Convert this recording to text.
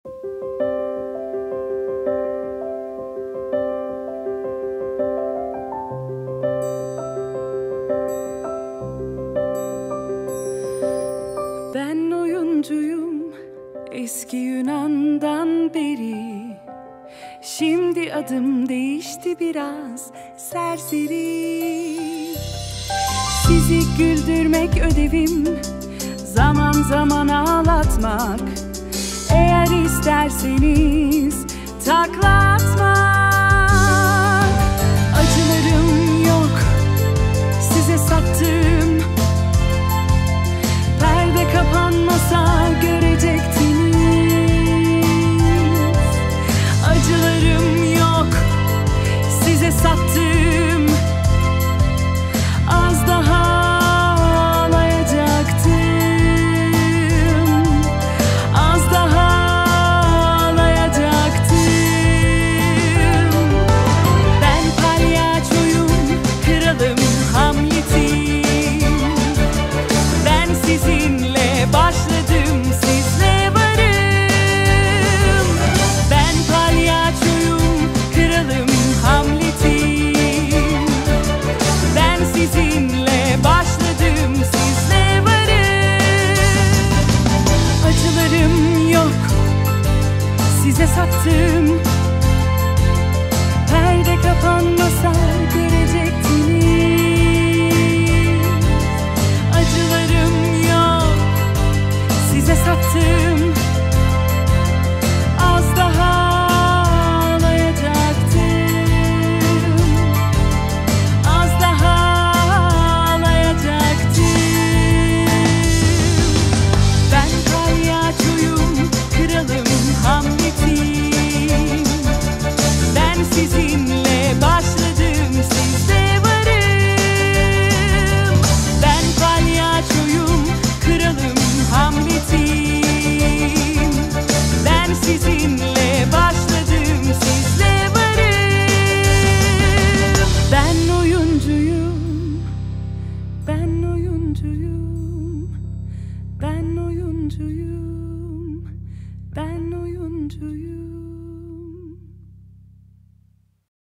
Ben oyuncuyum eski Yunan'dan beri. Şimdi adım değişti biraz, serseri. Sizi güldürmek ödevim, zaman zaman ağlatmak. Eğer isterseniz takla atmak. Acılarım yok, size sattığım. Perde kapanmasa görecektiniz. Acılarım yok, size sattığım. Az daha ağlayacaktım. Az daha ağlayacaktım. Ben palyaçoyum, kralım, Hamlet'im. Ben sizinle başladım, sizle varım. Ben palyaçoyum, kralım, Hamlet'im. Ben sizinle başladım, sizle varım. Acılarım yok, size sattım. Perde kapanmasa görecektiniz. Acılarım yok, size sattım. Az daha ağlayacaktım. Az daha ağlayacaktım. Ben palyaçoyum, kralım, Hamlet'im. Ben sizinle başladım, sizle varım. Ben palyaçoyum, kralım, Hamlet'im. Ben sizinle başladım, sizle varım. Ben oyuncuyum, ben oyuncuyum, ben oyuncuyum.